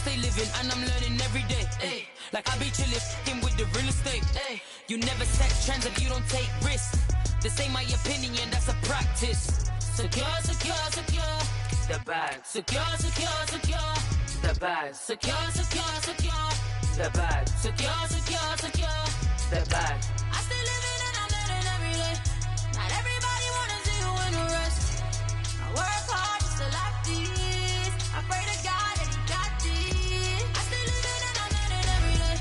stay living and I'm learning every day. Ay. Like I be chillin' with the real estate. Ay. You never set trends if you don't take risks. This ain't my opinion, that's a practice. Secure, secure, secure. The bag. Secure, secure, secure. The bag. Secure, secure, secure. The bag. Secure, secure, secure. The bag. I stay living and I'm learning every day. Not everybody wanna see you in the rest. I work hard just to like this. I pray to God that he got this. I stay living and I'm learning every day.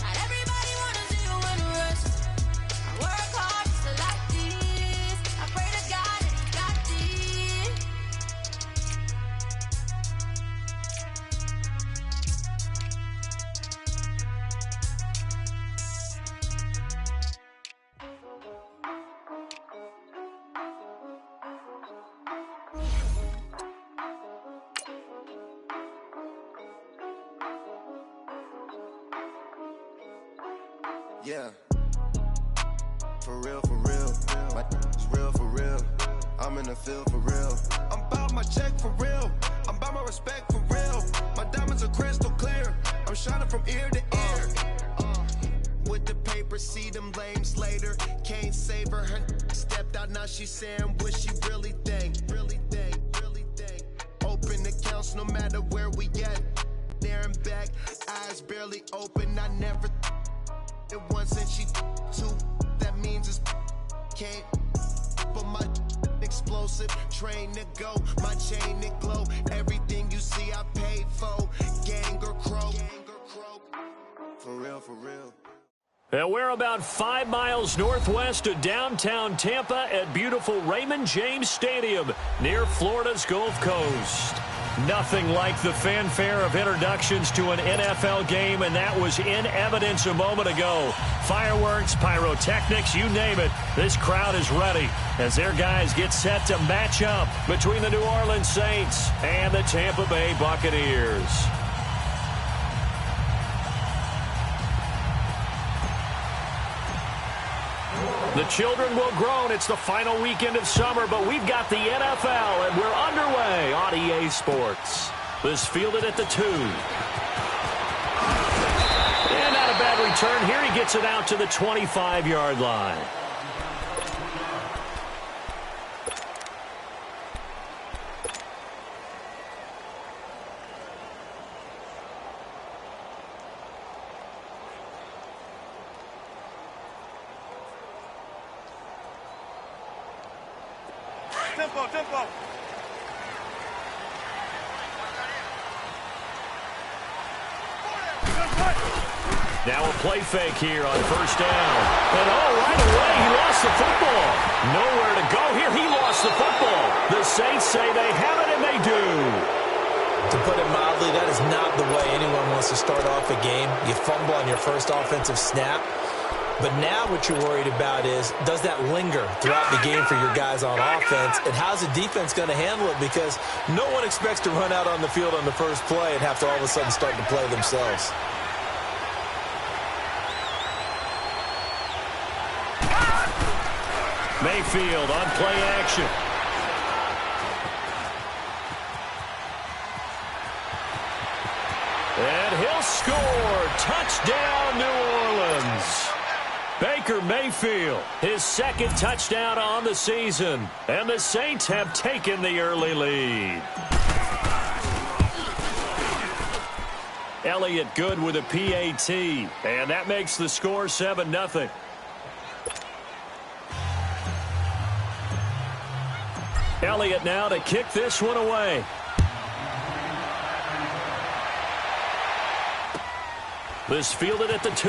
Not everybody wanna see you in the rest. I work hard just to like this. I pray to God that he got this. Yeah, for real, my is real for real. I'm in the field for real. I'm about my check for real. I'm about my respect for real. My diamonds are crystal clear. I'm shining from ear to ear. With the paper, see them lames later. Can't save her. Her stepped out, now she's saying what she really think. Really think. Open accounts no matter where we at. There and back, eyes barely open. I never it once and she two. That means it's can't. But my explosive train to go. My chain to glow. Everything you see I paid for. Gang or crow. For real, for real. And we're about 5 miles northwest of downtown Tampa at beautiful Raymond James Stadium near Florida's Gulf Coast. Nothing like the fanfare of introductions to an NFL game, and that was in evidence a moment ago. Fireworks, pyrotechnics, you name it. This crowd is ready as their guys get set to match up between the New Orleans Saints and the Tampa Bay Buccaneers. The children will groan. It's the final weekend of summer, but we've got the NFL, and we're underway on EA Sports. This fielded at the 2. And not a bad return. Here he gets it out to the 25-yard line. Tempo. Now a play fake here on first down. And right away he lost the football. Nowhere to go here. He lost the football. The Saints say they have it, and they do. To put it mildly, that is not the way anyone wants to start off a game. You fumble on your first offensive snap. But now what you're worried about is, does that linger throughout the game for your guys on offense? And how's the defense going to handle it? Because no one expects to run out on the field on the first play and have to all of a sudden start to play themselves. Mayfield on play action. And he'll score. Touchdown, New Orleans. Baker Mayfield, his second touchdown on the season. And the Saints have taken the early lead. Elliott good with a PAT. And that makes the score 7-0. Elliott now to kick this one away. This fielded at the 2.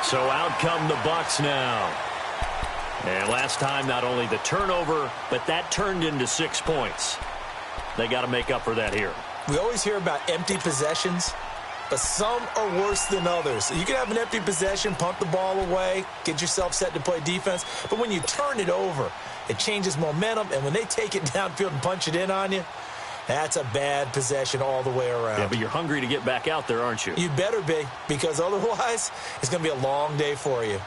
So out come the Bucs now. And last time, not only the turnover, but that turned into 6 points. They got to make up for that here. We always hear about empty possessions, but some are worse than others. You can have an empty possession, punt the ball away, get yourself set to play defense. But when you turn it over, it changes momentum. And when they take it downfield and punch it in on you, that's a bad possession all the way around. Yeah, but you're hungry to get back out there, aren't you? You better be, because otherwise it's going to be a long day for you.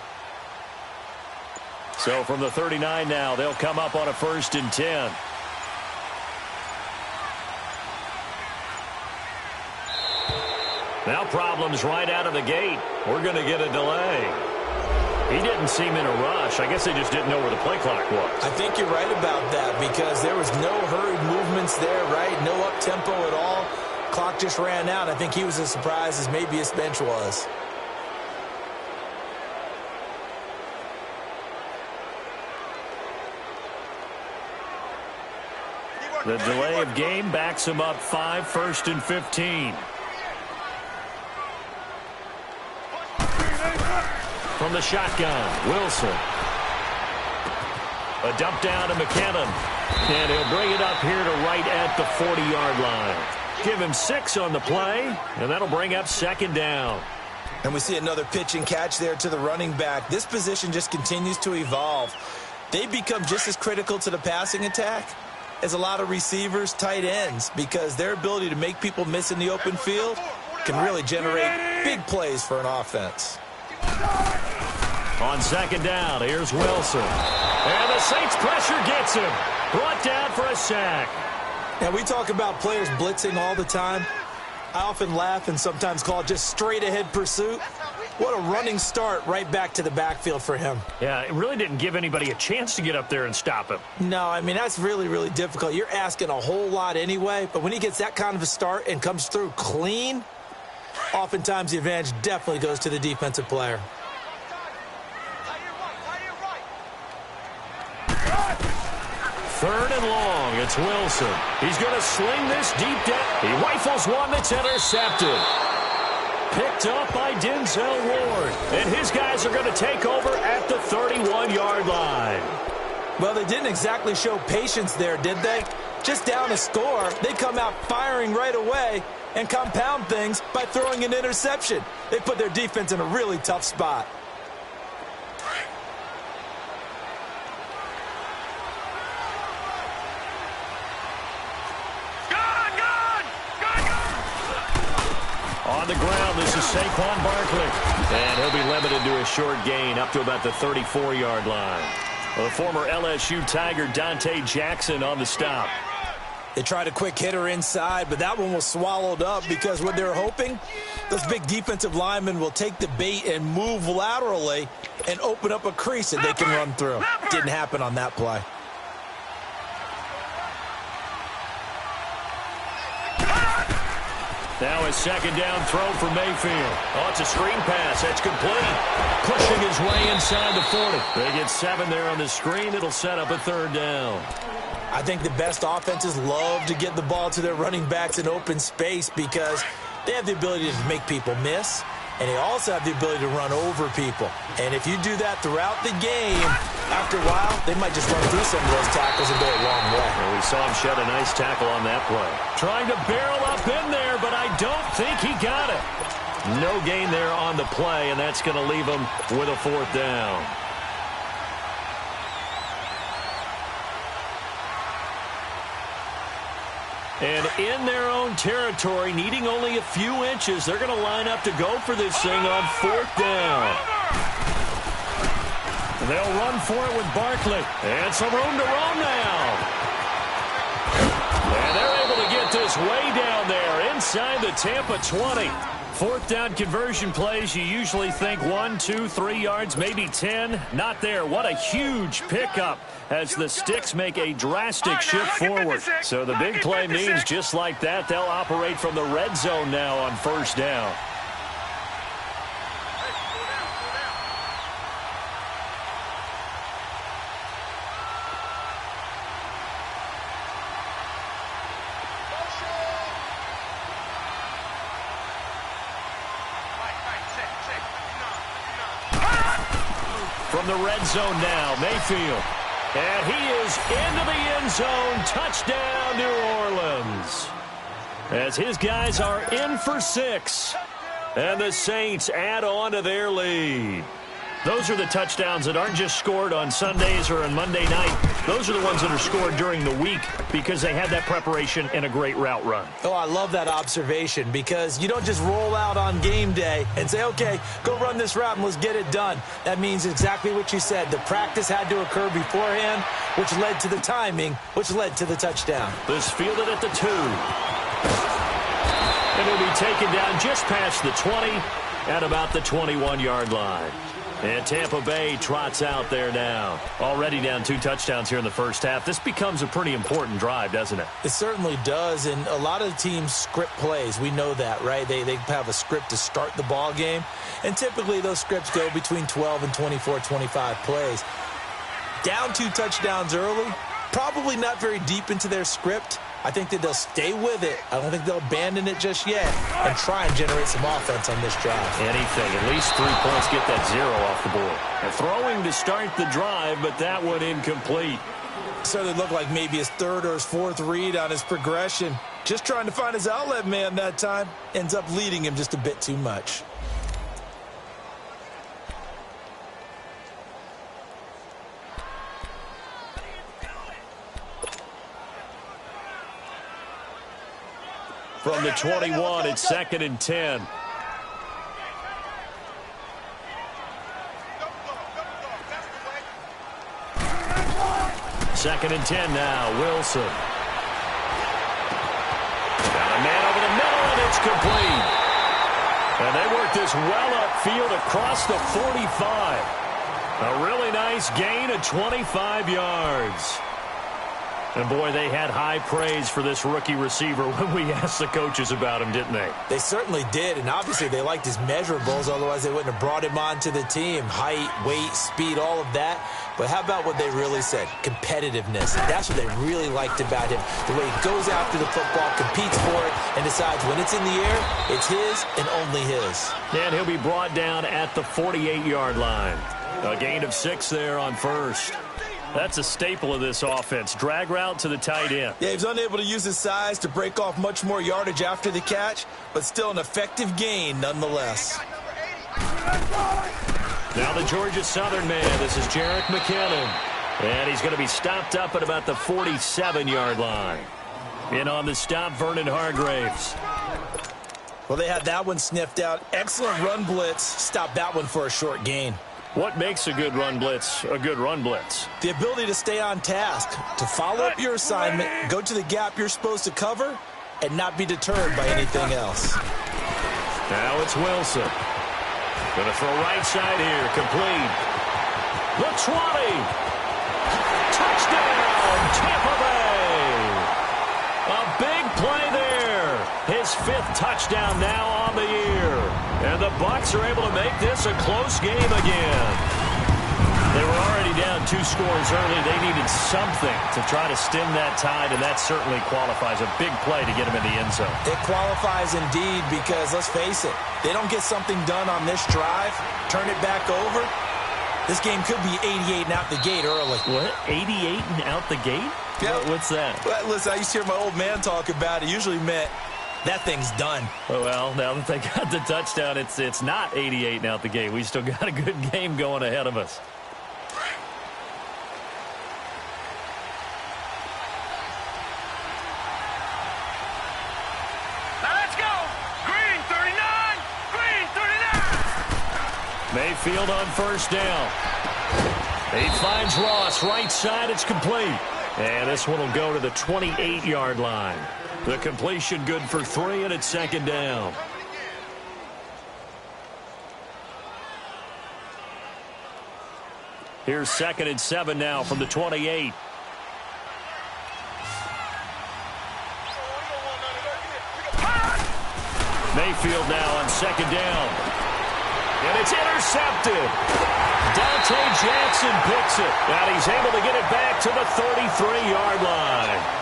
So from the 39 now, they'll come up on a 1st and 10. Now problems right out of the gate. We're going to get a delay. He didn't seem in a rush. I guess they just didn't know where the play clock was. I think you're right about that because there was no hurried movements there, right? No up-tempo at all. Clock just ran out. I think he was as surprised as maybe his bench was. The delay of game backs him up 5, 1st and 15. From the shotgun, Wilson. A dump down to McKinnon. And he'll bring it up here to right at the 40-yard line. Give him 6 on the play, and that'll bring up 2nd down. And we see another pitch and catch there to the running back. This position just continues to evolve. They become just as critical to the passing attack as a lot of receivers, tight ends, because their ability to make people miss in the open field can really generate big plays for an offense. On 2nd down, here's Wilson. And the Saints pressure gets him. Brought down for a sack. Now, we talk about players blitzing all the time. I often laugh and sometimes call it just straight-ahead pursuit. What a running start right back to the backfield for him. Yeah, it really didn't give anybody a chance to get up there and stop him. No, I mean, that's really, really difficult. You're asking a whole lot anyway, but when he gets that kind of a start and comes through clean, oftentimes the advantage definitely goes to the defensive player. Third and long, it's Wilson. He's going to sling this deep down. He rifles one that's intercepted. Picked up by Denzel Ward. And his guys are going to take over at the 31-yard line. Well, they didn't exactly show patience there, did they? Just down a score, they come out firing right away and compound things by throwing an interception. They put their defense in a really tough spot. On the ground, this is Saquon Barkley. And he'll be limited to a short gain up to about the 34-yard line. The former LSU Tiger Dante Jackson on the stop. They tried a quick hitter inside, but that one was swallowed up because what they're hoping, those big defensive linemen will take the bait and move laterally and open up a crease that they can run through. Didn't happen on that play. Now a 2nd down throw for Mayfield. Oh, it's a screen pass. That's complete. Pushing his way inside the 40. They get 7 there on the screen. It'll set up a 3rd down. I think the best offenses love to get the ball to their running backs in open space because they have the ability to make people miss, and they also have the ability to run over people. And if you do that throughout the game, after a while, they might just run through some of those tackles and go a long way. Well, we saw him shed a nice tackle on that play. Trying to barrel up in there, but I don't think he got it. No gain there on the play, and that's going to leave him with a 4th down. And in their own territory, needing only a few inches, they're going to line up to go for this thing on 4th down. They'll run for it with Barkley. And some room to roam now. And they're able to get this way down there inside the Tampa 20. 4th down conversion plays, you usually think 1, 2, 3 yards, maybe 10. Not there. What a huge pickup as the Sticks make a drastic shift forward. So the big play means just like that, they'll operate from the red zone now on 1st down. From the red zone now, Mayfield. And he is into the end zone. Touchdown, New Orleans. As his guys are in for 6. And the Saints add on to their lead. Those are the touchdowns that aren't just scored on Sundays or on Monday night. Those are the ones that are scored during the week because they had that preparation and a great route run. Oh, I love that observation because you don't just roll out on game day and say, okay, go run this route and let's get it done. That means exactly what you said. The practice had to occur beforehand, which led to the timing, which led to the touchdown. This fielded at the 2. And it'll be taken down just past the 20 at about the 21-yard line. And Tampa Bay trots out there now. Already down 2 touchdowns here in the first half. This becomes a pretty important drive, doesn't it? It certainly does, and a lot of teams script plays. We know that, right? They have a script to start the ball game, and typically those scripts go between 12 and 24, 25 plays. Down 2 touchdowns early, probably not very deep into their script. I think that they'll stay with it. I don't think they'll abandon it just yet and try and generate some offense on this drive. Anything. At least 3 points, get that 0 off the board. And throwing to start the drive, but that one incomplete. Certainly looked like maybe his 3rd or his 4th read on his progression. Just trying to find his outlet man that time. Ends up leading him just a bit too much. From the 21, it's 2nd and 10. Second and 10 now, Wilson. Got a man over the middle, and it's complete. And they work this well upfield across the 45. A really nice gain of 25 yards. And, boy, they had high praise for this rookie receiver when we asked the coaches about him, didn't they? They certainly did, and obviously they liked his measurables, otherwise they wouldn't have brought him onto the team. Height, weight, speed, all of that. But how about what they really said? Competitiveness. That's what they really liked about him. The way he goes after the football, competes for it, and decides when it's in the air, it's his and only his. And he'll be brought down at the 48-yard line. A gain of 6 there on first. That's a staple of this offense. Drag route to the tight end. Yeah, he was unable to use his size to break off much more yardage after the catch, but still an effective gain nonetheless. Now the Georgia Southern man. This is Jerick McKinnon. And he's going to be stopped up at about the 47-yard line. In on the stop, Vernon Hargraves. Well, they had that one sniffed out. Excellent run blitz. Stopped that one for a short gain. What makes a good run blitz a good run blitz? The ability to stay on task, to follow up your assignment, go to the gap you're supposed to cover, and not be deterred by anything else. Now it's Wilson. Going to throw right side here, complete. The 20. Touchdown, Tampa Bay. A big play there. His 5th touchdown now on the year. And the Bucs are able to make this a close game again. They were already down 2 scores early. They needed something to try to stem that tide, and that certainly qualifies. A big play to get them in the end zone. It qualifies indeed because, let's face it, they don't get something done on this drive, turn it back over, this game could be 88 and out the gate early. What? 88 and out the gate? Yeah. What's that? Well, listen, I used to hear my old man talk about it. It usually meant that thing's done. Well, now that they got the touchdown, it's not 88 and out the gate. We still got a good game going ahead of us. Now let's go. Green 39. Green 39. Mayfield on first down. He finds Ross right side. It's complete. And this one will go to the 28-yard line. The completion good for 3, and it's 2nd down. Here's 2nd and 7 now from the 28. Mayfield now on 2nd down. And it's intercepted. Dante Jackson picks it. And he's able to get it back to the 33-yard line.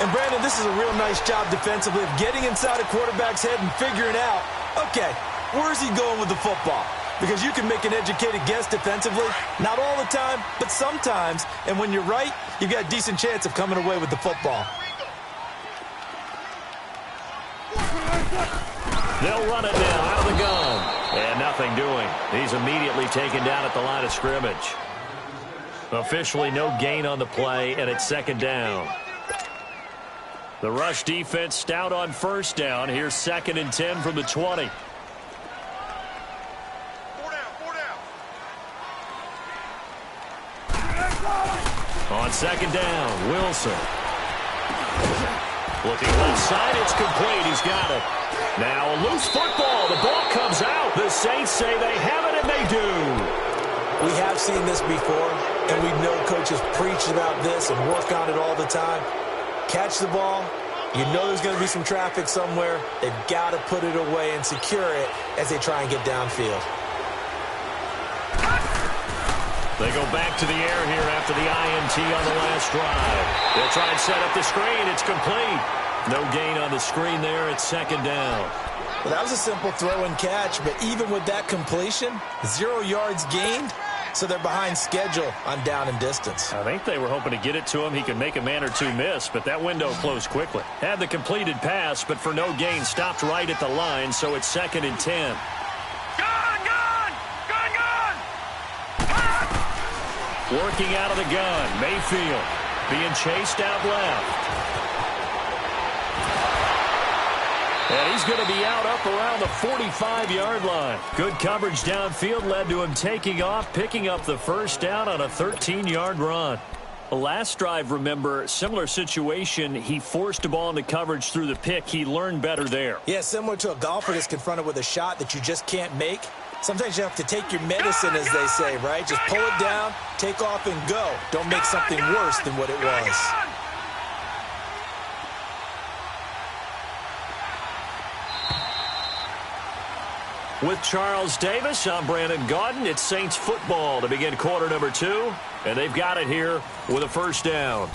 And, Brandon, this is a real nice job defensively of getting inside a quarterback's head and figuring out, okay, where's he going with the football? Because you can make an educated guess defensively, not all the time, but sometimes. And when you're right, you've got a decent chance of coming away with the football. They'll run it now out of the gun. And nothing doing. He's immediately taken down at the line of scrimmage. Officially no gain on the play, and it's second down. The rush defense stout on first down. Here's 2nd and 10 from the 20. On second down, Wilson. Looking left side, it's complete. He's got it. Now a loose football. The ball comes out. The Saints say they have it, and they do. We have seen this before, and we know coaches preach about this and work on it all the time. Catch the ball. You know there's going to be some traffic somewhere. They've got to put it away and secure it as they try and get downfield. They go back to the air here after the INT on the last drive. They'll try and set up the screen. It's complete. No gain on the screen there. It's second down. Well, that was a simple throw and catch, but even with that completion, 0 yards gained, so they're behind schedule on down and distance. I think they were hoping to get it to him. He could make a man or two miss, but that window closed quickly. Had the completed pass, but for no gain, stopped right at the line, so it's 2nd and 10. Working out of the gun, Mayfield being chased out left. And he's going to be out up around the 45-yard line. Good coverage downfield led to him taking off, picking up the first down on a 13-yard run. The last drive, remember, similar situation. He forced a ball into coverage through the pick. He learned better there. Yeah, similar to a golfer that's confronted with a shot that you just can't make. Sometimes you have to take your medicine, as they say, right? Just pull it down, take off, and go. Don't make something worse than what it was. With Charles Davis, I'm Brandon Gaudin. It's Saints football to begin quarter number 2, and they've got it here with a first down.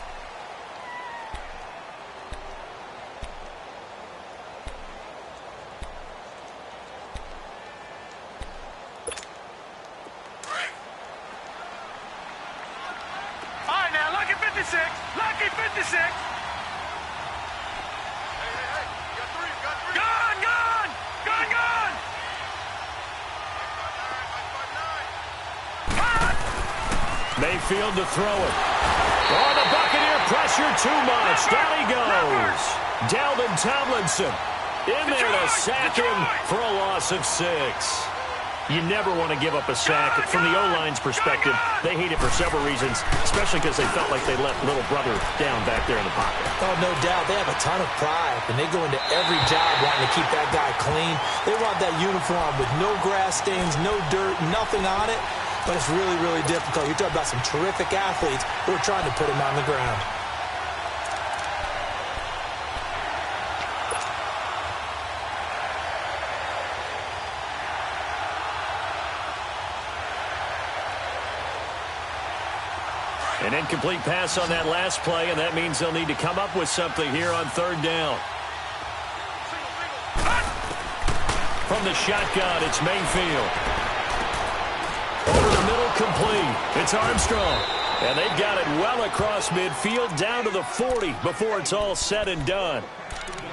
Lucky 56. Gone. Mayfield to throw it. Oh, the Buccaneer pressure too much. Down he goes. Dalvin Tomlinson in there to sack him for a loss of 6. You never want to give up a sack. From the O-line's perspective, they hate it for several reasons, especially because they felt like they let little brother down back there in the pocket. Oh, no doubt. They have a ton of pride, and they go into every job wanting to keep that guy clean. They want that uniform with no grass stains, no dirt, nothing on it. But it's really, really difficult. You're talking about some terrific athletes who are trying to put him on the ground. An incomplete pass on that last play, and that means they'll need to come up with something here on third down. From the shotgun, it's Mayfield. Over the middle, complete. It's Armstrong. And they've got it well across midfield, down to the 40 before it's all said and done.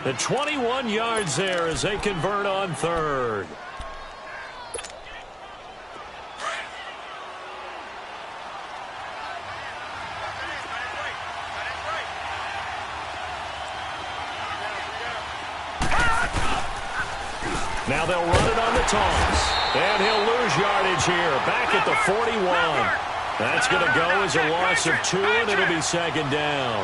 The 21 yards there as they convert on third. Now they'll run it on the toss. And he'll lose yardage here. Back at the 41. That's going to go as a loss of 2, and it'll be second down.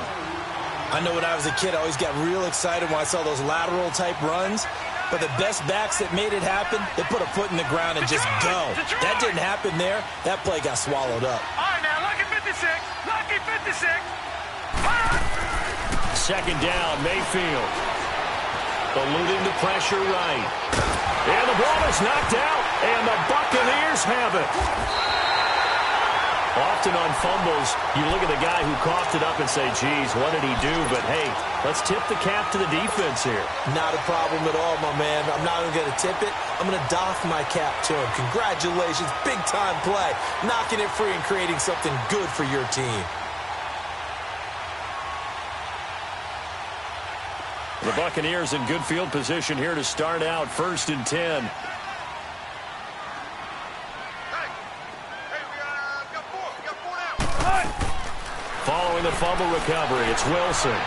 I know when I was a kid, I always got real excited when I saw those lateral-type runs. But the best backs that made it happen, they put a foot in the ground and just go. That didn't happen there. That play got swallowed up. All right, now, lucky 56. Lucky 56. Second down, Mayfield. Eluding the pressure right. And the ball is knocked out, and the Buccaneers have it. Often on fumbles, you look at the guy who coughed it up and say, geez, what did he do? But, hey, let's tip the cap to the defense here. Not a problem at all, my man. I'm not even going to tip it. I'm going to doff my cap to him. Congratulations, big-time play. Knocking it free and creating something good for your team. The Buccaneers in good field position here to start out, 1st and 10. Following the fumble recovery, it's Wilson.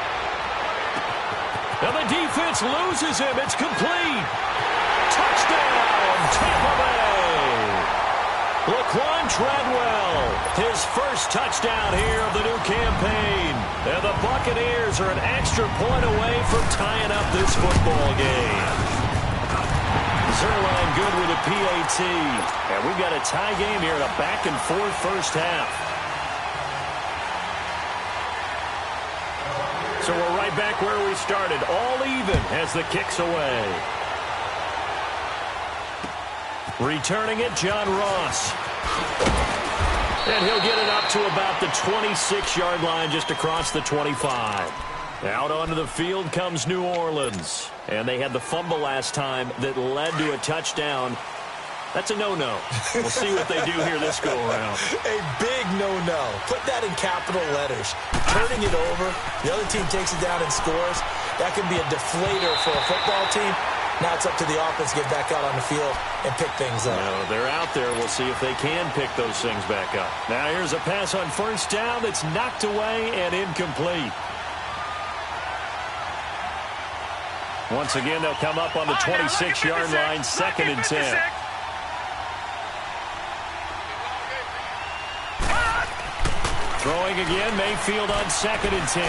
And the defense loses him. It's complete. Touchdown, Tampa Bay. Laquan Treadwell, his first touchdown here of the new campaign. And the Buccaneers are an extra point away from tying up this football game. Zerline good with a PAT. And we've got a tie game here in a back-and-forth first half. So we're right back where we started, all even as the kick's away. Returning it, John Ross. And he'll get it up to about the 26-yard line, just across the 25. Out onto the field comes New Orleans. And they had the fumble last time that led to a touchdown. That's a no-no. We'll see what they do here this go-around. A big no-no. Put that in capital letters. Turning it over, the other team takes it down and scores. That can be a deflator for a football team. Now it's up to the offense to get back out on the field and pick things up. No, they're out there. We'll see if they can pick those things back up. Now here's a pass on first down that's knocked away and incomplete. Once again, they'll come up on the 26-yard line, 2nd and 10. Throwing again, Mayfield on 2nd and 10.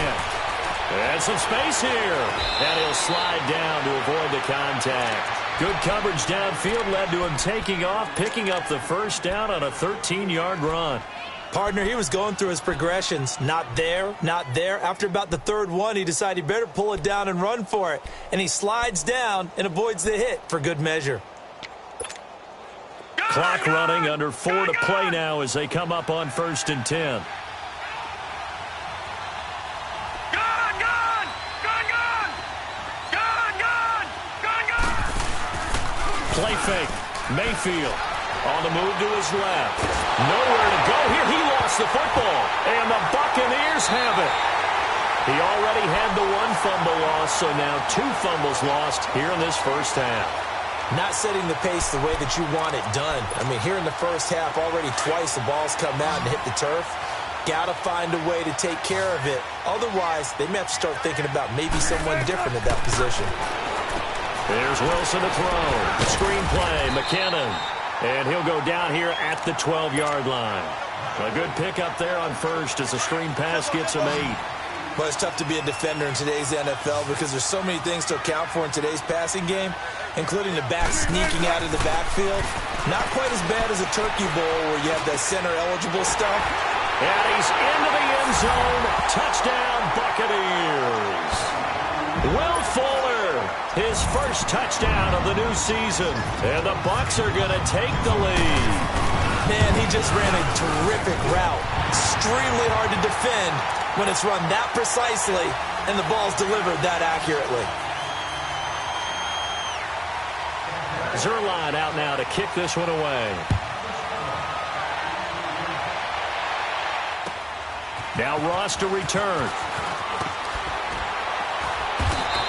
And some space here. And he'll slide down to avoid the contact. Good coverage downfield led to him taking off, picking up the first down on a 13-yard run. Partner, he was going through his progressions. Not there, not there. After about the third one, he decided he better pull it down and run for it. And he slides down and avoids the hit for good measure. Clock running, under 4 to play now as they come up on 1st and 10. Play fake. Mayfield on the move to his left. Nowhere to go here. He lost the football. And the Buccaneers have it. He already had the 1 fumble loss, so now 2 fumbles lost here in this first half. Not setting the pace the way that you want it done. I mean, here in the first half, already twice the ball's come out and hit the turf. Got to find a way to take care of it. Otherwise, they may have to start thinking about maybe someone different at that position. There's Wilson to throw. Screen play, McKinnon. And he'll go down here at the 12-yard line. A good pickup there on first as the screen pass gets him 8. Well, it's tough to be a defender in today's NFL because there's so many things to account for in today's passing game, including the back sneaking out of the backfield. Not quite as bad as a turkey bowl where you have that center-eligible stuff. And he's into the end zone. Touchdown, Buccaneers. Will Fuller, his first touchdown of the new season. And the Bucs are going to take the lead. Man, he just ran a terrific route. Extremely hard to defend when it's run that precisely and the ball's delivered that accurately. Zerline out now to kick this one away. Now Ross to return.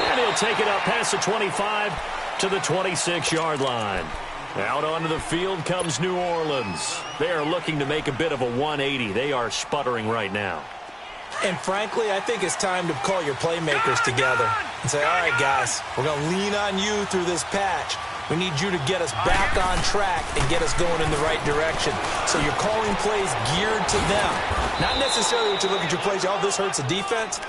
And he'll take it up past the 25 to the 26-yard line. Out onto the field comes New Orleans. They are looking to make a bit of a 180. They are sputtering right now. And frankly, I think it's time to call your playmakers together and say, all right, guys, we're going to lean on you through this patch. We need you to get us back on track and get us going in the right direction. So you're calling plays geared to them. Not necessarily what you look at your plays, oh, this hurts the defense.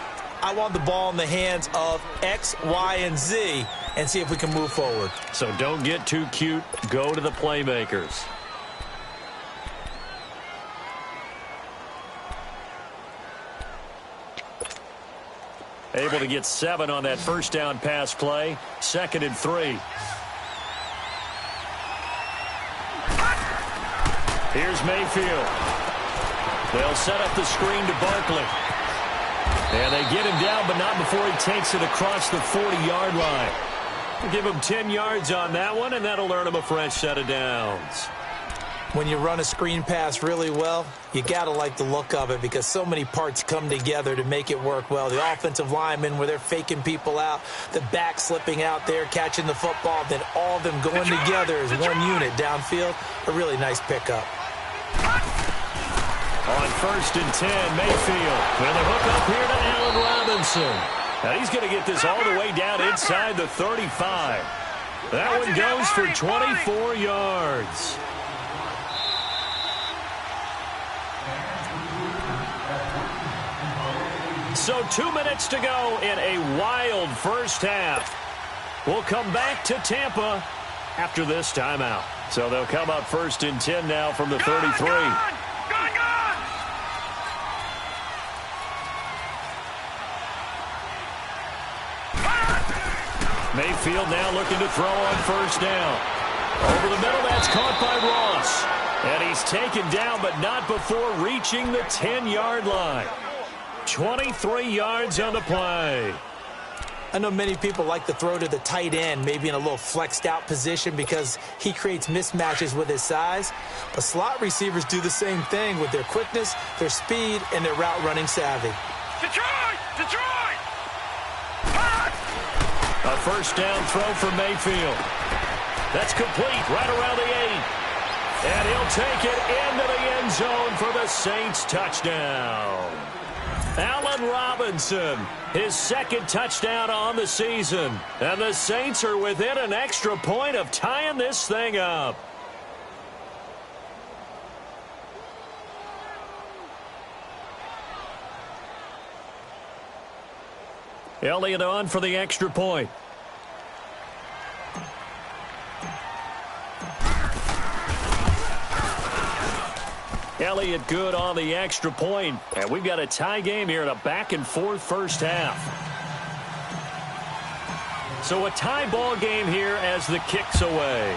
I want the ball in the hands of X, Y, and Z and see if we can move forward. So don't get too cute. Go to the playmakers. Able to get 7 on that first down pass play. 2nd and 3. Here's Mayfield. They'll set up the screen to Barkley. And they get him down, but not before he takes it across the 40-yard line. We'll give him 10 yards on that one, and that'll earn him a fresh set of downs. When you run a screen pass really well, you got to like the look of it because so many parts come together to make it work well. The offensive linemen, where they're faking people out, the back slipping out there, catching the football, then all of them going together as one unit downfield. A really nice pickup. On 1st and 10, Mayfield. And the hook up here to Allen Robinson. Now he's going to get this all the way down inside the 35. That one goes for 24 yards. So 2 minutes to go in a wild first half. We'll come back to Tampa after this timeout. So they'll come up 1st and 10 now from the 33. Mayfield now looking to throw on 1st down. Over the middle, that's caught by Ross. And he's taken down, but not before reaching the 10-yard line. 23 yards on the play. I know many people like to throw to the tight end, maybe in a little flexed out position because he creates mismatches with his size. But slot receivers do the same thing with their quickness, their speed, and their route running savvy. Detroit! Detroit! A 1st down throw for Mayfield. That's complete right around the 8. And he'll take it into the end zone for the Saints touchdown. Allen Robinson, his 2nd touchdown on the season. And the Saints are within an extra point of tying this thing up. Elliott on for the extra point. Elliott good on the extra point. And we've got a tie game here in a back-and-forth first half. So a tie ball game here as the kick's away.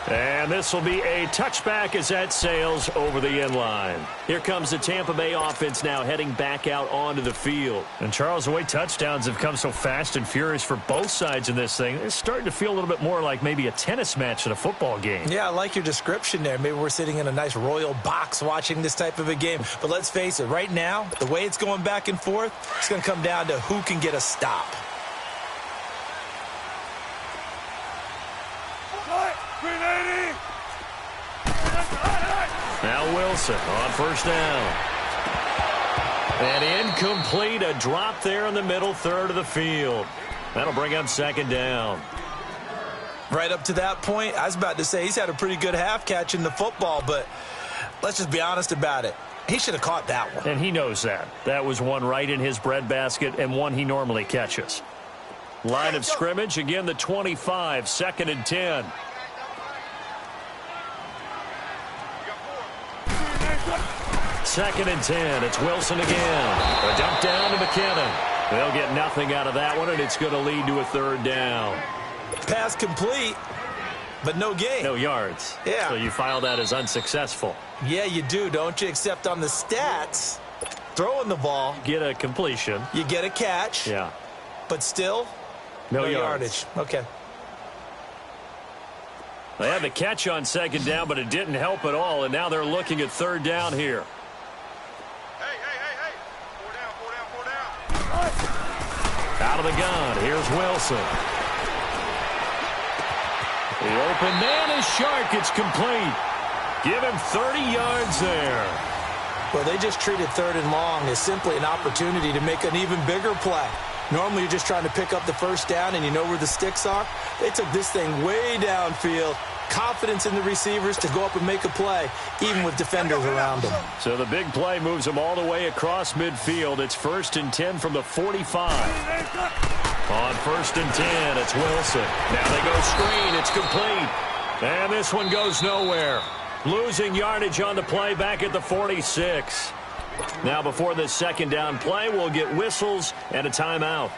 And this will be a touchback as that sails over the end line. Here comes the Tampa Bay offense now heading back out onto the field. And Charles, the way touchdowns have come so fast and furious for both sides in this thing, it's starting to feel a little bit more like maybe a tennis match in a football game. Yeah, I like your description there. Maybe we're sitting in a nice royal box watching this type of a game. But let's face it, right now, the way it's going back and forth, it's going to come down to who can get a stop. Now Wilson on 1st down. And incomplete, a drop there in the middle third of the field. That'll bring up 2nd down. Right up to that point, I was about to say he's had a pretty good half catching the football, but let's just be honest about it. He should have caught that one. And he knows that. That was one right in his breadbasket and one he normally catches. Line of scrimmage, again the 25, 2nd and 10. Second and 10. It's Wilson again. A dump down to McKinnon. They'll get nothing out of that one, and it's going to lead to a 3rd down. Pass complete, but no gain. No yards. Yeah. So you file that as unsuccessful. Yeah, you do, don't you? Except on the stats, throwing the ball. Get a completion. You get a catch. Yeah. But still, no yardage. Okay. They had the catch on 2nd down, but it didn't help at all, and now they're looking at 3rd down here. Out of the gun, here's Wilson. The open man is Shark. It's complete. Give him 30 yards there. Well, they just treated 3rd and long as simply an opportunity to make an even bigger play. Normally, you're just trying to pick up the 1st down and you know where the sticks are. They took this thing way downfield. Confidence in the receivers to go up and make a play, even with defenders around them. So the big play moves them all the way across midfield. It's 1st and 10 from the 45. On 1st and 10, it's Wilson. Now they go screen. It's complete. And this one goes nowhere. Losing yardage on the play back at the 46. Now before this 2nd down play, we'll get whistles and a timeout.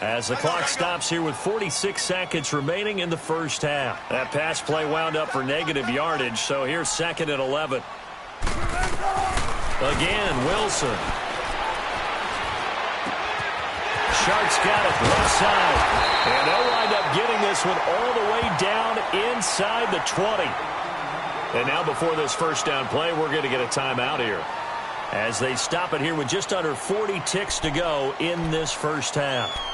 As the clock stops here with 46 seconds remaining in the first half. That pass play wound up for negative yardage, so here's 2nd and 11. Again, Wilson. Sharks got it left side. And they'll wind up getting this one all the way down inside the 20. And now before this 1st down play, we're going to get a timeout here. As they stop it here with just under 40 ticks to go in this first half.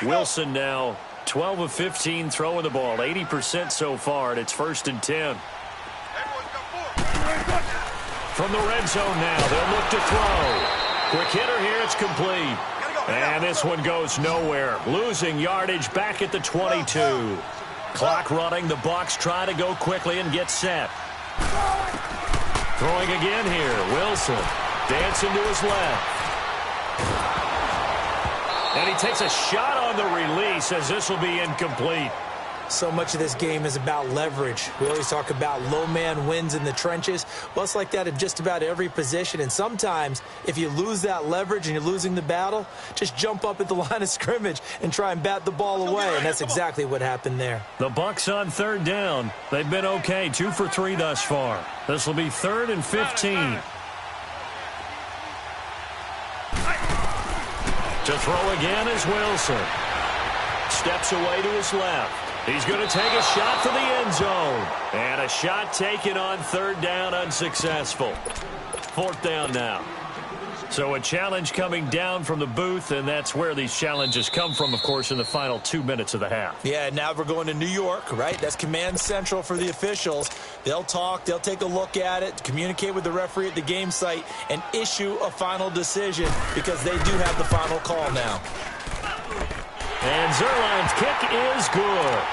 Wilson now 12 of 15 throwing the ball, 80% so far, and it's 1st and 10. From the red zone now, they'll look to throw. Quick hitter here, it's complete. And this one goes nowhere. Losing yardage back at the 22. Clock running, the Bucs try to go quickly and get set. Throwing again here, Wilson. Dancing to his left. And he takes a shot on the release as this will be incomplete. So much of this game is about leverage. We always talk about low man wins in the trenches. Well, it's like that in just about every position. And sometimes, if you lose that leverage and you're losing the battle, just jump up at the line of scrimmage and try and bat the ball away. And that's exactly what happened there. The Bucs on 3rd down. They've been okay, 2 for 3 thus far. This will be 3rd and 15. To throw again is Wilson. Steps away to his left. He's going to take a shot for the end zone. And a shot taken on 3rd down, unsuccessful. 4th down now. So a challenge coming down from the booth, and that's where these challenges come from, of course, in the final 2 minutes of the half. Yeah, now we're going to New York, right? That's command central for the officials. They'll talk, they'll take a look at it, communicate with the referee at the game site, and issue a final decision because they do have the final call now. And Zerline's kick is good.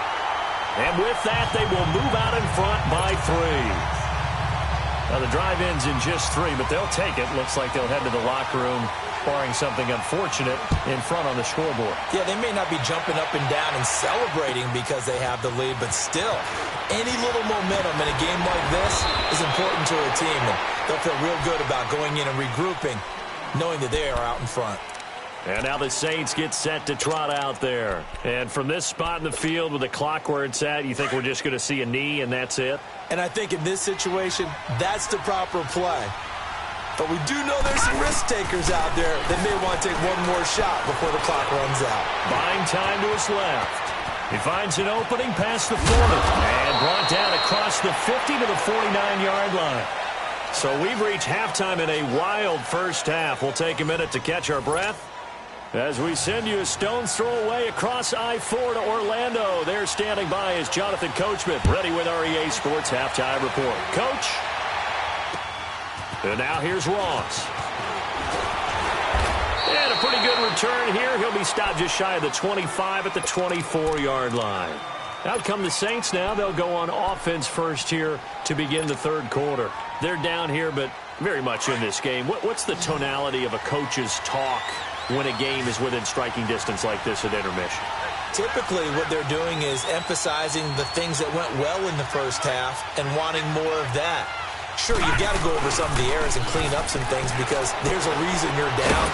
And with that, they will move out in front by 3. Now, the drive ends in just 3, but they'll take it. Looks like they'll head to the locker room, barring something unfortunate in front on the scoreboard. Yeah, they may not be jumping up and down and celebrating because they have the lead, but still, any little momentum in a game like this is important to a team. And they'll feel real good about going in and regrouping, knowing that they are out in front. And now the Saints get set to trot out there. And from this spot in the field with the clock where it's at, you think we're just going to see a knee and that's it? And I think in this situation, that's the proper play. But we do know there's some risk takers out there that may want to take one more shot before the clock runs out. Buying time to his left. He finds an opening past the 40 and brought down across the 50 to the 49-yard line. So we've reached halftime in a wild first half. We'll take a minute to catch our breath as we send you a stone's throw away across I-4 to Orlando. There standing by is Jonathan Coachman, ready with our EA Sports Halftime Report. Coach. And now here's Ross. And a pretty good return here. He'll be stopped just shy of the 25 at the 24-yard line. Out come the Saints now. They'll go on offense first here to begin the 3rd quarter. They're down here, but very much in this game. What's the tonality of a coach's talk when a game is within striking distance like this at intermission? Typically, what they're doing is emphasizing the things that went well in the first half and wanting more of that. Sure, you've got to go over some of the errors and clean up some things because there's a reason you're down.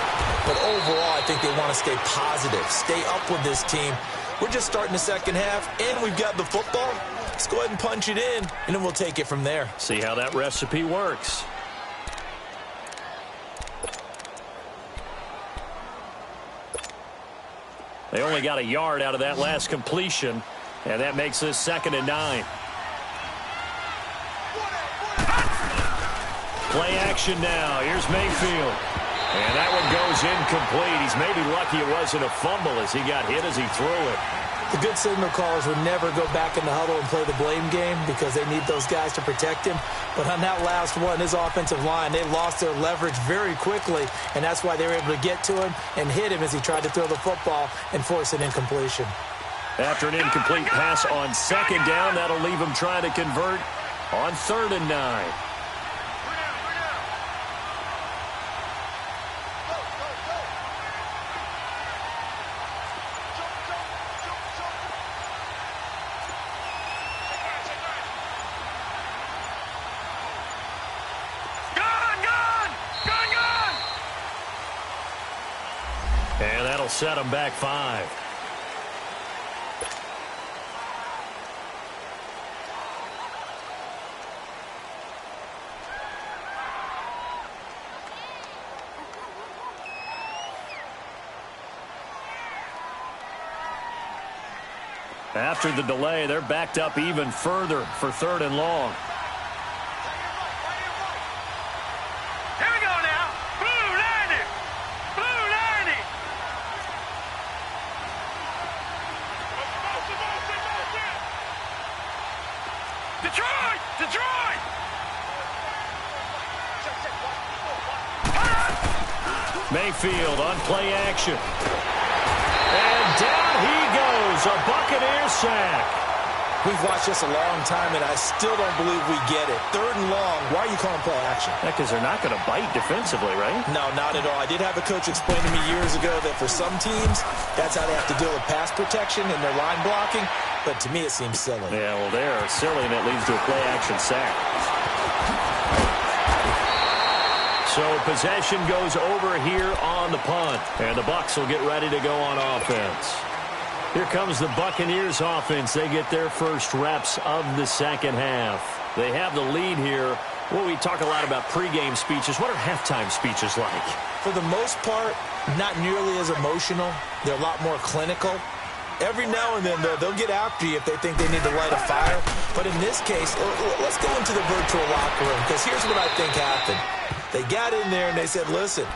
But overall, I think they want to stay positive, stay up with this team. We're just starting the second half, and we've got the football. Let's go ahead and punch it in, and then we'll take it from there. See how that recipe works. They only got a yard out of that last completion, and that makes this 2nd and 9. Play action now. Here's Mayfield. And that one goes incomplete. He's maybe lucky it wasn't a fumble as he got hit as he threw it. The good signal callers would never go back in the huddle and play the blame game because they need those guys to protect him. But on that last one, his offensive line, they lost their leverage very quickly, and that's why they were able to get to him and hit him as he tried to throw the football and force an incompletion. After an incomplete pass on 2nd down, that'll leave him trying to convert on 3rd and 9. And that'll set them back 5. After the delay, they're backed up even further for 3rd and long. Here we go now. Blue 90. Blue 90. Detroit! Detroit! Mayfield on play action. And down he goes. A Buccaneer sack. We've watched this a long time, and I still don't believe we get it. 3rd and long. Why are you calling play action? Because they're not going to bite defensively, right? No, not at all. I did have a coach explain to me years ago that for some teams, that's how they have to deal with pass protection and their line blocking. But to me, it seems silly. Yeah, well, they're silly, and it leads to a play action sack. So possession goes over here on the punt, and the Bucs will get ready to go on offense. Here comes the Buccaneers offense. They get their first reps of the second half. They have the lead here. Well, we talk a lot about pregame speeches. What are halftime speeches like? For the most part, not nearly as emotional. They're a lot more clinical. Every now and then, though, they'll get after you if they think they need to light a fire. But in this case, let's go into the virtual locker room, because here's what I think happened. They got in there and they said, listen,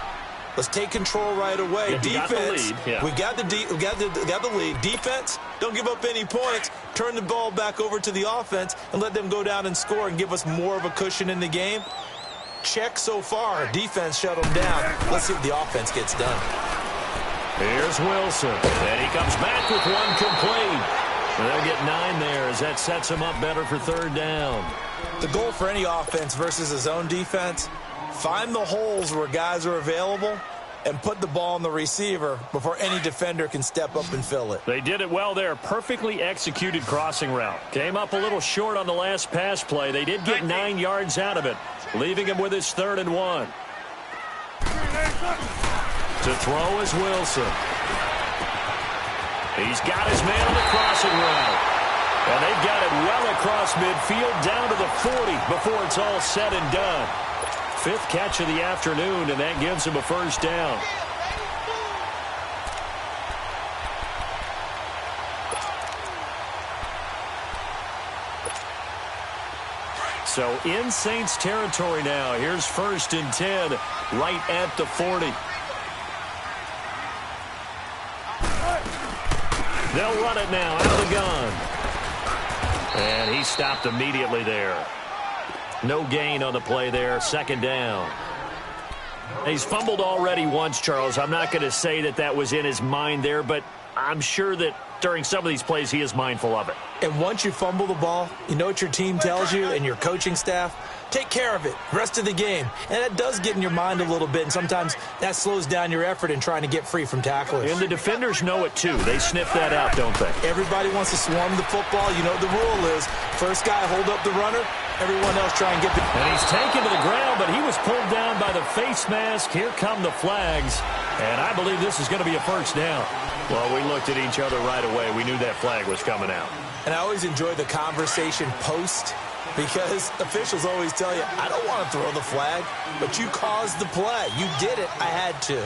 let's take control right away. Yeah, defense, we got the lead. Defense, don't give up any points. Turn the ball back over to the offense and let them go down and score and give us more of a cushion in the game. Check so far. Defense shut them down. Let's see what the offense gets done. Here's Wilson, and he comes back with one complete. And they'll get 9 there as that sets him up better for 3rd down. The goal for any offense versus his own defense, find the holes where guys are available and put the ball on the receiver before any defender can step up and fill it. They did it well there. Perfectly executed crossing route. Came up a little short on the last pass play. They did get 9 yards out of it, leaving him with his 3rd and 1. To throw is Wilson. He's got his man on the crossing route. And they've got it well across midfield down to the 40 before it's all said and done. 5th catch of the afternoon, and that gives him a first down. So in Saints territory now. Here's 1st and 10 right at the 40. They'll run it now out of the gun. And he stopped immediately there. No gain on the play there. 2nd down. He's fumbled already once, Charles. I'm not going to say that that was in his mind there, but I'm sure that during some of these plays he is mindful of it. And once you fumble the ball, you know what your team tells you and your coaching staff? Take care of it. Rest of the game. And that does get in your mind a little bit, and sometimes that slows down your effort in trying to get free from tacklers. And the defenders know it, too. They sniff that out, don't they? Everybody wants to swarm the football. You know what the rule is. First guy, hold up the runner. Everyone else try and get the... And he's taken to the ground, but he was pulled down by the face mask. Here come the flags. And I believe this is going to be a first down. Well, we looked at each other right away. We knew that flag was coming out. And I always enjoy the conversation post, because officials always tell you, I don't want to throw the flag, but you caused the play. You did it. I had to.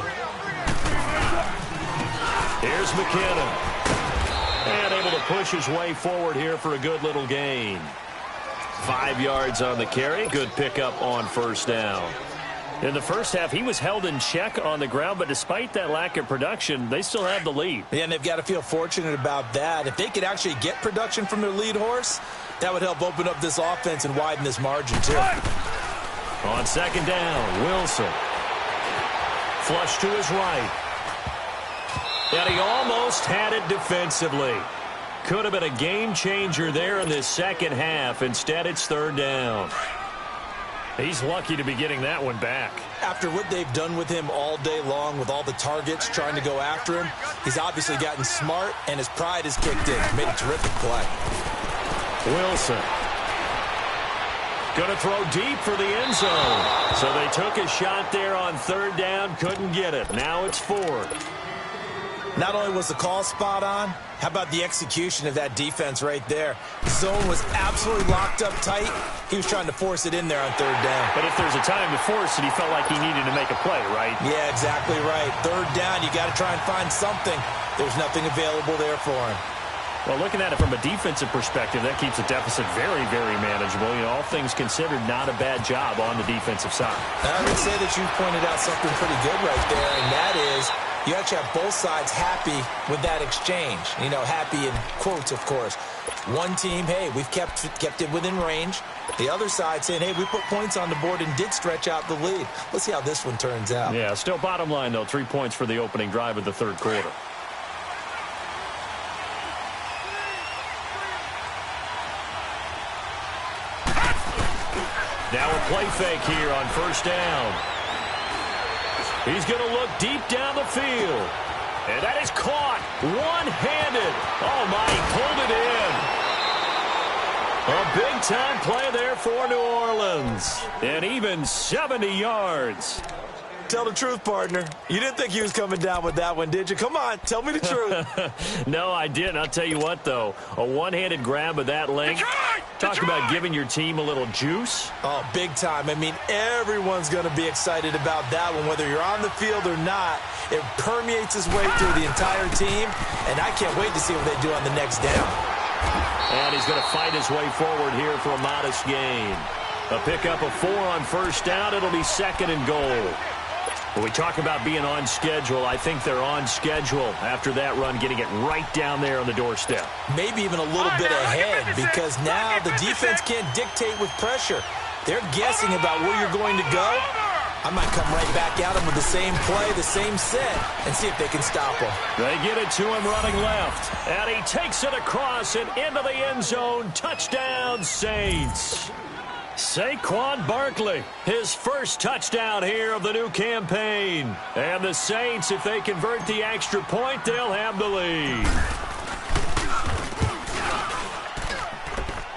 Here's McKinnon. And able to push his way forward here for a good little gain. 5 yards on the carry. Good pickup on 1st down. In the first half, he was held in check on the ground, but despite that lack of production, they still have the lead. Yeah, and they've got to feel fortunate about that. If they could actually get production from their lead horse, that would help open up this offense and widen this margin, too. On 2nd down, Wilson. Flush to his right. And he almost had it defensively. Could have been a game changer there in this second half. Instead, it's 3rd down. He's lucky to be getting that one back. After what they've done with him all day long, with all the targets trying to go after him, he's obviously gotten smart, and his pride has kicked in. Made a terrific play. Wilson. Going to throw deep for the end zone. So they took a shot there on 3rd down, couldn't get it. Now it's 4th. Not only was the call spot on, how about the execution of that defense right there? The zone was absolutely locked up tight. He was trying to force it in there on 3rd down. But if there's a time to force it, he felt like he needed to make a play, right? Yeah, exactly right. 3rd down, you got to try and find something. There's nothing available there for him. Well, looking at it from a defensive perspective, that keeps the deficit very, very manageable. You know, all things considered, not a bad job on the defensive side. I would say that you pointed out something pretty good right there, and that is you actually have both sides happy with that exchange. You know, happy in quotes, of course. One team, hey, we've kept it within range. The other side saying, hey, we put points on the board and did stretch out the lead. Let's see how this one turns out. Yeah, still bottom line, though, 3 points for the opening drive of the third quarter. Now a play fake here on first down. He's going to look deep down the field. And that is caught one-handed. Oh, my, he pulled it in. A big-time play there for New Orleans. And even 70 yards. Tell the truth, partner. You didn't think he was coming down with that one, did you? Come on, tell me the truth. No, I didn't. I'll tell you what, though. A one-handed grab of that length. Talk about giving your team a little juice. Oh, big time. I mean, everyone's going to be excited about that one, whether you're on the field or not. It permeates its way through the entire team, and I can't wait to see what they do on the next down. And he's going to fight his way forward here for a modest gain. A pickup of 4 on first down. It'll be second and goal. When we talk about being on schedule, I think they're on schedule after that run, getting it right down there on the doorstep. Maybe even a little bit ahead, because now the defense can't dictate with pressure. They're guessing about where you're going to go. I might come right back at them with the same play, the same set, and see if they can stop them. They get it to him running left, and he takes it across and into the end zone. Touchdown, Saints. Saquon Barkley, his first touchdown here of the new campaign. And the Saints, if they convert the extra point, they'll have the lead.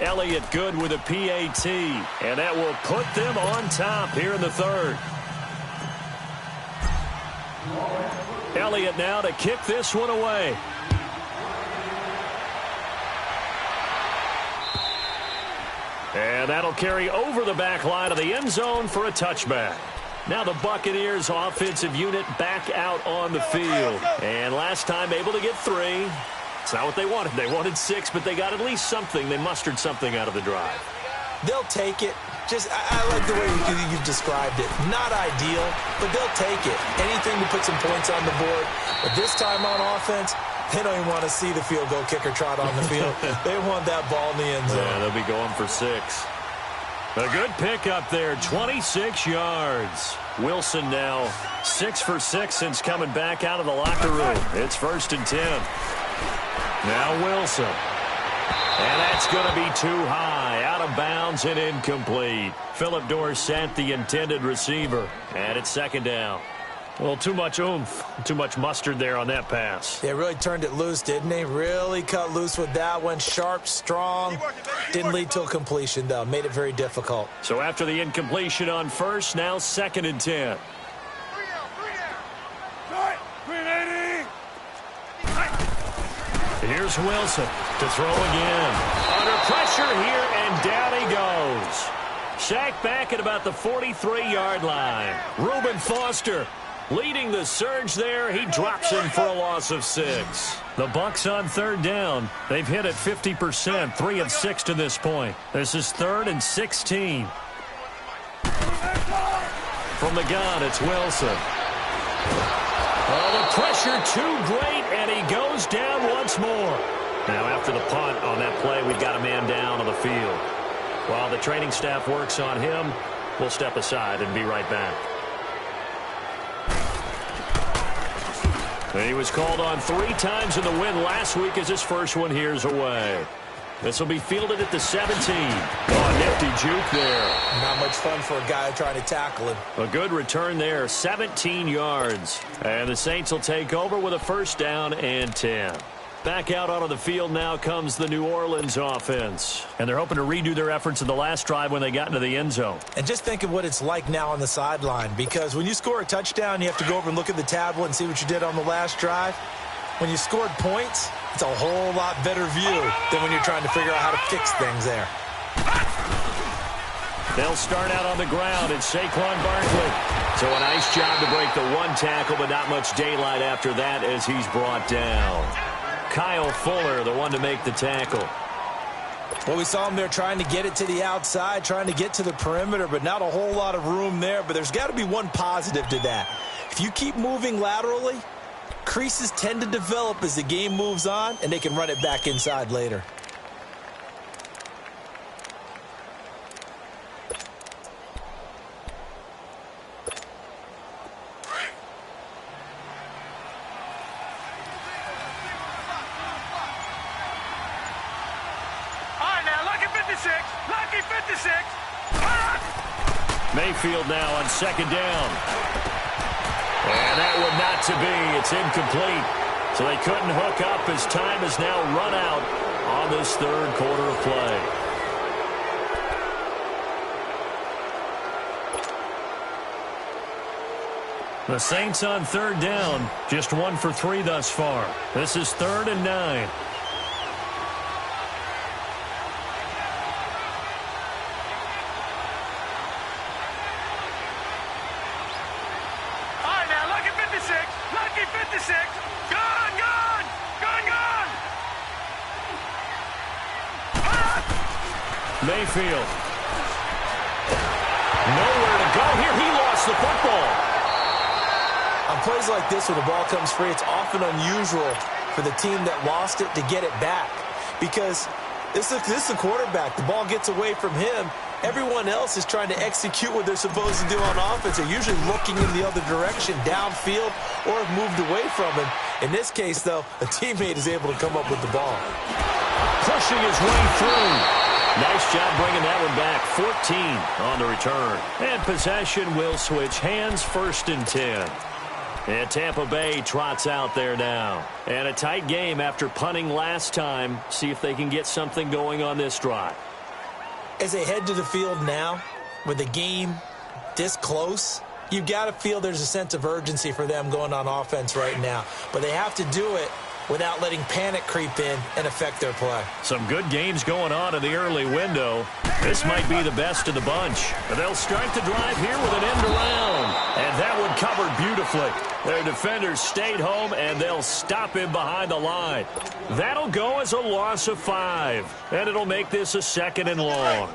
Elliott good with a PAT, and that will put them on top here in the third. Elliott now to kick this one away. And that'll carry over the back line of the end zone for a touchback. Now the Buccaneers offensive unit back out on the field. And last time able to get 3. It's not what they wanted. They wanted 6, but they got at least something. They mustered something out of the drive. They'll take it. I like the way you've described it. Not ideal, but they'll take it. Anything to put some points on the board. But this time on offense, they don't even want to see the field goal kicker trot on the field. They want that ball in the end zone. Yeah, they'll be going for 6. A good pickup there, 26 yards. Wilson now 6 for 6 since coming back out of the locker room. It's 1st and 10. Now Wilson. And that's going to be too high. Out of bounds and incomplete. Philip Dorsett, the intended receiver. And it's 2nd down. Well, too much oomph, too much mustard there on that pass. They really turned it loose, didn't they? Really cut loose with that one. Sharp, strong. Didn't lead to a completion, though. Made it very difficult. So after the incompletion on first, now 2nd and 10. Here's Wilson to throw again. Under pressure here, and down he goes. Sacked back at about the 43-yard line. Reuben Foster leading the surge there. He drops him for a loss of 6. The Bucs on 3rd down. They've hit it 50%, 3 of 6 to this point. This is 3rd and 16. From the gun, it's Wilson. Oh, the pressure too great, and he goes down once more. Now after the punt on that play, we've got a man down on the field. While the training staff works on him, we'll step aside and be right back. He was called on 3 times in the win last week as his first one here's away. This will be fielded at the 17. Oh, nifty juke there. Not much fun for a guy trying to tackle him. A good return there, 17 yards. And the Saints will take over with a 1st down and 10. Back out onto the field now comes the New Orleans offense. And they're hoping to redo their efforts in the last drive when they got into the end zone. And just think of what it's like now on the sideline, because when you score a touchdown, you have to go over and look at the tablet and see what you did on the last drive. When you scored points, it's a whole lot better view than when you're trying to figure out how to fix things there. They'll start out on the ground. It's Saquon Barkley. So a nice job to break the 1 tackle, but not much daylight after that as he's brought down. Kyle Fuller, the one to make the tackle. Well, we saw him there trying to get it to the outside, trying to get to the perimeter, but not a whole lot of room there. But there's got to be one positive to that. If you keep moving laterally, creases tend to develop as the game moves on, and they can run it back inside later. Mayfield now on second down. And that one not to be. It's incomplete. So they couldn't hook up as time has now run out on this third quarter of play. The Saints on third down, just 1 for 3 thus far. This is 3rd and 9. Mayfield. Nowhere to go here. He lost the football. On plays like this where the ball comes free, it's often unusual for the team that lost it to get it back. Because this is the quarterback. The ball gets away from him. Everyone else is trying to execute what they're supposed to do on offense. They're usually looking in the other direction, downfield, or have moved away from him. In this case, though, a teammate is able to come up with the ball. Pushing his way through. Nice job bringing that one back. 14 on the return. And possession will switch hands, 1st and 10. And Tampa Bay trots out there now. And a tight game after punting last time. See if they can get something going on this drive. As they head to the field now, with the game this close, you've got to feel there's a sense of urgency for them going on offense right now. But they have to do it without letting panic creep in and affect their play. Some good games going on in the early window. This might be the best of the bunch. They'll start the drive here with an end around. And that one covered beautifully. Their defenders stayed home, and they'll stop him behind the line. That'll go as a loss of 5. And it'll make this a 2nd and long.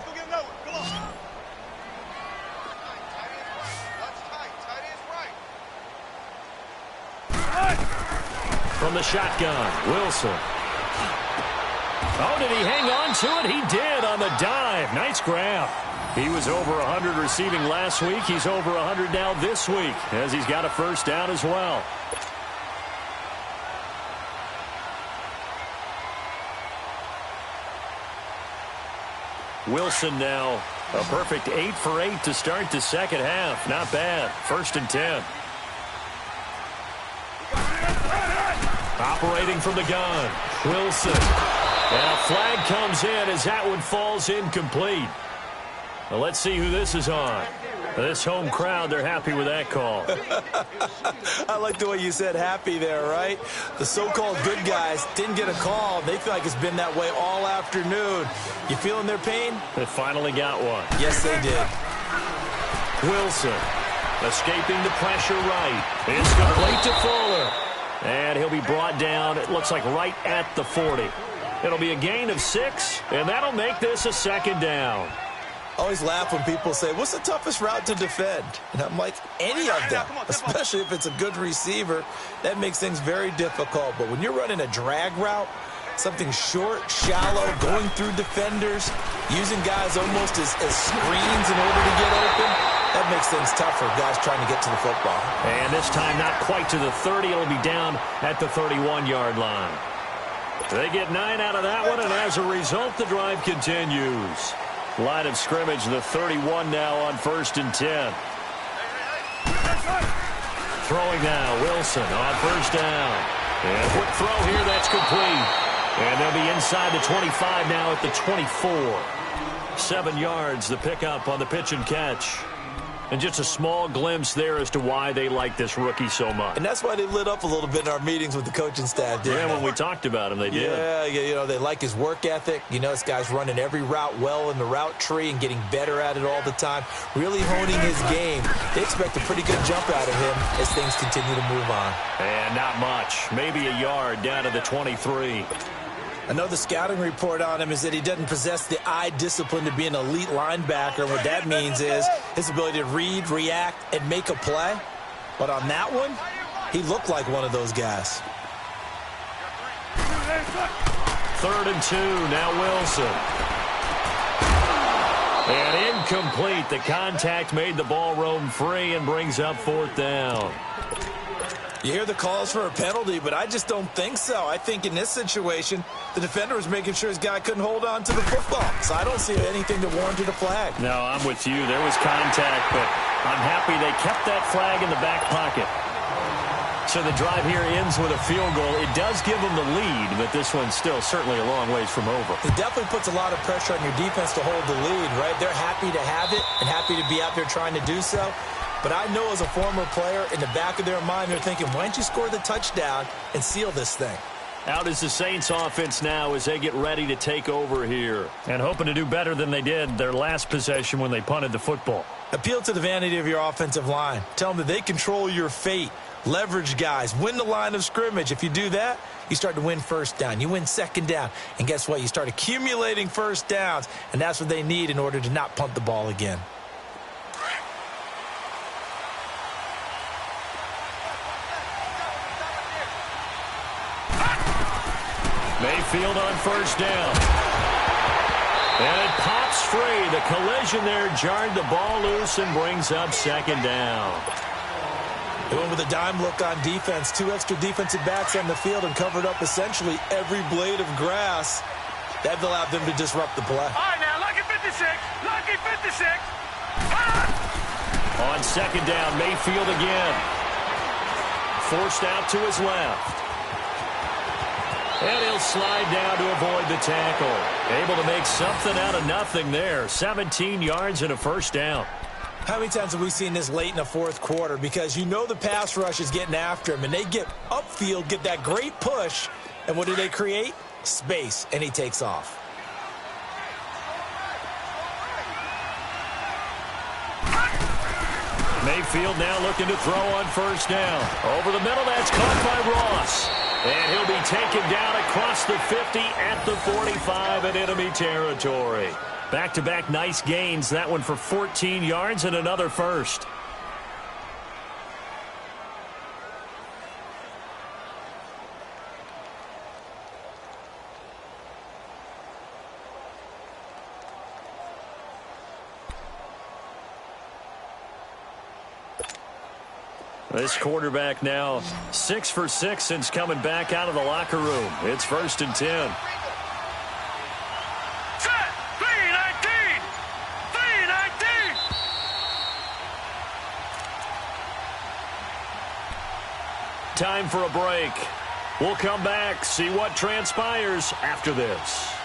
From the shotgun, Wilson. Oh, did he hang on to it? He did on the dive. Nice grab. He was over 100 receiving last week. He's over 100 now this week, as he's got a first down as well. Wilson now a perfect 8 for 8 to start the second half. Not bad. 1st and 10. Operating from the gun, Wilson. And a flag comes in as that one falls incomplete. Well, let's see who this is on. This home crowd, they're happy with that call. I like the way you said happy there, right? The so-called good guys didn't get a call. They feel like it's been that way all afternoon. You feeling their pain? They finally got one. Yes, they did. Wilson escaping the pressure right. It's complete to Fuller. And he'll be brought down, it looks like right at the 40. It'll be a gain of 6, and that'll make this a 2nd down. I always laugh when people say, what's the toughest route to defend? And I'm like, any of them, especially if it's a good receiver. That makes things very difficult. But when you're running a drag route, something short, shallow, going through defenders, using guys almost as screens in order to get open, that makes things tough for guys trying to get to the football. And this time not quite to the 30. It'll be down at the 31-yard line. They get 9 out of that one, and as a result, the drive continues. Line of scrimmage, the 31 now on 1st and 10. Throwing now, Wilson on 1st down. And a quick throw here, that's complete. And they'll be inside the 25 now at the 24. 7 yards, the pickup on the pitch and catch. And just a small glimpse there as to why they like this rookie so much. And that's why they lit up a little bit in our meetings with the coaching staff, didn't they? When we talked about him, they did. Yeah, you know, they like his work ethic. You know, this guy's running every route well in the route tree and getting better at it all the time, really honing his game. They expect a pretty good jump out of him as things continue to move on. And not much. Maybe a yard down to the 23. I know the scouting report on him is that he doesn't possess the eye discipline to be an elite linebacker. What that means is his ability to read, react, and make a play. But on that one, he looked like one of those guys. 3rd and 2, now Wilson. And incomplete. The contact made the ball roam free and brings up 4th down. You hear the calls for a penalty, but I just don't think so. I think in this situation, the defender was making sure his guy couldn't hold on to the football. So I don't see anything to warrant a flag. No, I'm with you. There was contact, but I'm happy they kept that flag in the back pocket. So the drive here ends with a field goal. It does give them the lead, but this one's still certainly a long ways from over. It definitely puts a lot of pressure on your defense to hold the lead, right? They're happy to have it and happy to be out there trying to do so. But I know as a former player, in the back of their mind, they're thinking, why don't you score the touchdown and seal this thing? Out is the Saints offense now as they get ready to take over here. And hoping to do better than they did their last possession when they punted the football. Appeal to the vanity of your offensive line. Tell them that they control your fate. Leverage guys. Win the line of scrimmage. If you do that, you start to win first down. You win second down. And guess what? You start accumulating first downs. And that's what they need in order to not punt the ball again. Mayfield on first down. And it pops free. The collision there jarred the ball loose and brings up second down. They went with a dime look on defense. 2 extra defensive backs on the field and covered up essentially every blade of grass. That allowed them to disrupt the play. All right, now, lucky 56. Lucky 56. On second down, Mayfield again. Forced out to his left. And he'll slide down to avoid the tackle. Able to make something out of nothing there. 17 yards and a first down. How many times have we seen this late in the fourth quarter? Because you know the pass rush is getting after him, and they get upfield, get that great push, and what do they create? Space, and he takes off. Mayfield now looking to throw on first down. Over the middle, that's caught by Ross. And he'll be taken down across the 50 at the 45 in enemy territory. Back-to-back nice gains. That one for 14 yards and another first. This quarterback now 6 for 6 since coming back out of the locker room. It's 1st and 10. Set. 319. 319. Time for a break. We'll come back, see what transpires after this.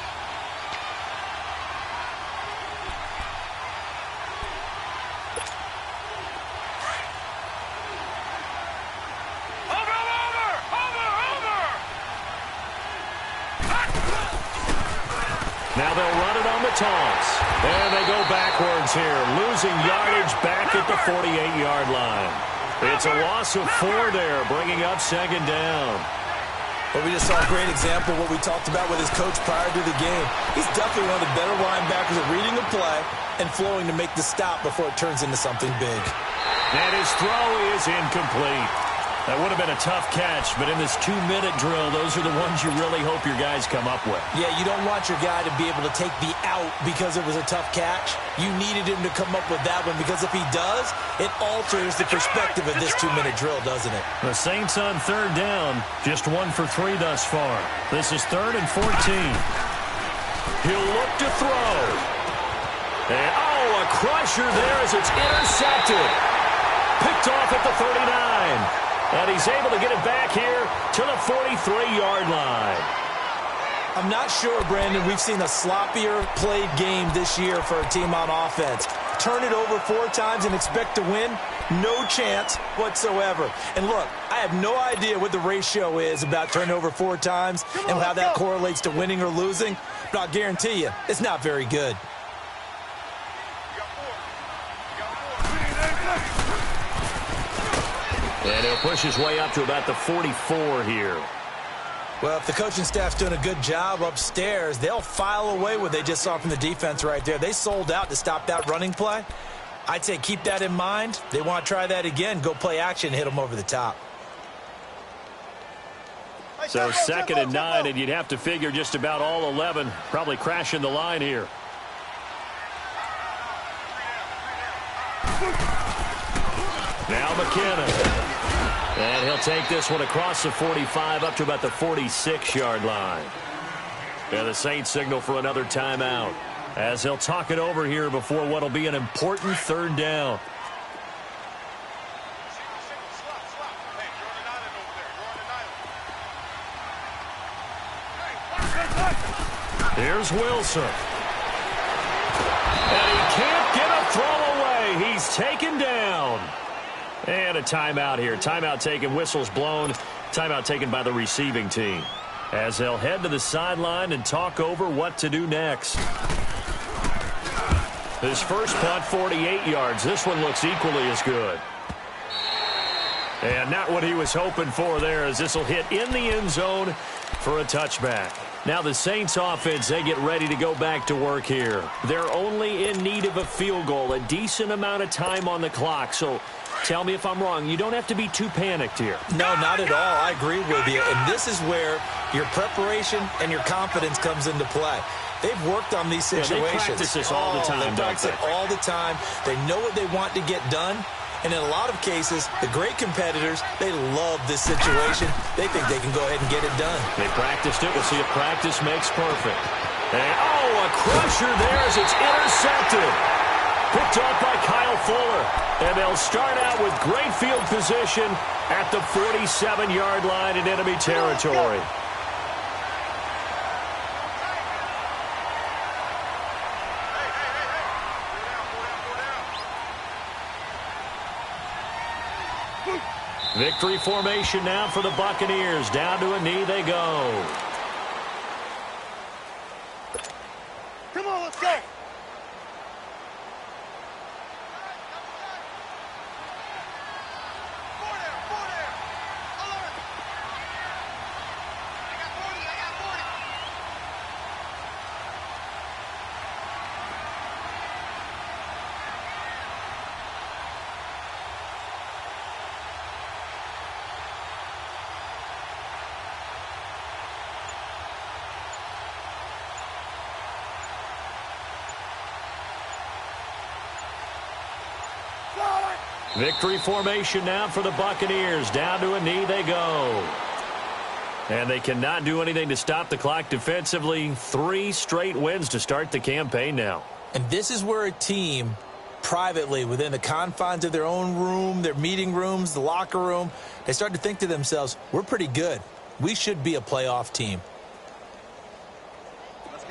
Now they'll run it on the toss. And they go backwards here, losing yardage back at the 48-yard line. It's a loss of 4 there, bringing up second down. But we just saw a great example of what we talked about with his coach prior to the game. He's definitely one of the better linebackers at reading the play and flowing to make the stop before it turns into something big. And his throw is incomplete. That would have been a tough catch, but in this 2-minute drill, those are the ones you really hope your guys come up with. Yeah, you don't want your guy to be able to take the out because it was a tough catch. You needed him to come up with that one because if he does, it alters the perspective of this 2-minute drill, doesn't it? The Saints on third down, just 1 for 3 thus far. This is 3rd and 14. He'll look to throw. And, a crusher there as it's intercepted. Picked off at the 39. And he's able to get it back here to the 43-yard line. I'm not sure, Brandon, we've seen a sloppier played game this year for a team on offense. Turn it over 4 times and expect to win? No chance whatsoever. And look, I have no idea what the ratio is about turning over 4 times and how that correlates to winning or losing, but I'll guarantee you, it's not very good. And he'll push his way up to about the 44 here. Well, if the coaching staff's doing a good job upstairs, they'll file away what they just saw from the defense right there. They sold out to stop that running play. I'd say keep that in mind. They want to try that again. Go play action, hit them over the top. So 2nd and 9, and you'd have to figure just about all 11 probably crashing the line here. Now McKinnon. And he'll take this one across the 45 up to about the 46-yard line. And the Saints signal for another timeout as he'll talk it over here before what will be an important third down. Here's Wilson. And he can't get a throw away. He's taken down. And a timeout here. Timeout taken, whistles blown. Timeout taken by the receiving team as they'll head to the sideline and talk over what to do next. His first punt, 48 yards. This one looks equally as good. And not what he was hoping for there, as this will hit in the end zone for a touchback. Now the Saints offense, they get ready to go back to work here. They're only in need of a field goal, a decent amount of time on the clock. So tell me if I'm wrong. You don't have to be too panicked here. No, not at all. I agree with you. And this is where your preparation and your confidence comes into play. They've worked on these situations. Yeah, they practice this all the time, they practice it all the time. They know what they want to get done. And in a lot of cases, the great competitors, they love this situation. They think they can go ahead and get it done. They practiced it. We'll see if practice makes perfect. And, a crusher there as it's intercepted. Picked off by Kyle Fuller. And they'll start out with great field position at the 47-yard line in enemy territory. Victory formation now for the Buccaneers. Down to a knee they go. Come on, let's go. Victory formation now for the Buccaneers. Down to a knee they go. And they cannot do anything to stop the clock defensively. 3 straight wins to start the campaign now. And this is where a team, privately, within the confines of their own room, their meeting rooms, the locker room, they start to think to themselves, we're pretty good. We should be a playoff team.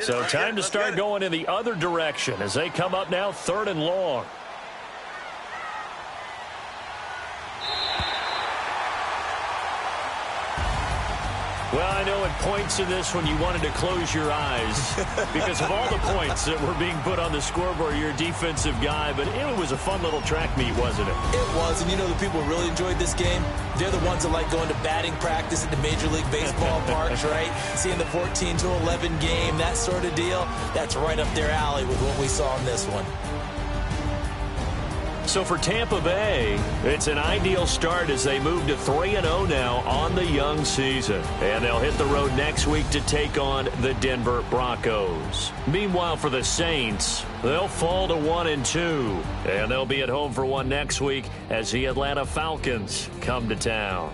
So time to start going in the other direction as they come up now 3rd and long. Well, I know at points in this when you wanted to close your eyes because of all the points that were being put on the scoreboard. You're a defensive guy, but it was a fun little track meet, wasn't it? It was, and you know the people who really enjoyed this game? They're the ones that like going to batting practice at the Major League Baseball parks, right? Seeing the 14-11 game, that sort of deal. That's right up their alley with what we saw in this one. So for Tampa Bay, it's an ideal start as they move to 3-0 now on the young season. And they'll hit the road next week to take on the Denver Broncos. Meanwhile, for the Saints, they'll fall to 1-2. And they'll be at home for one next week as the Atlanta Falcons come to town.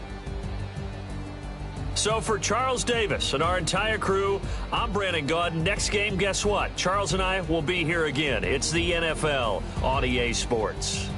So for Charles Davis and our entire crew, I'm Brandon Gaudin. Next game, guess what? Charles and I will be here again. It's the NFL on EA Sports.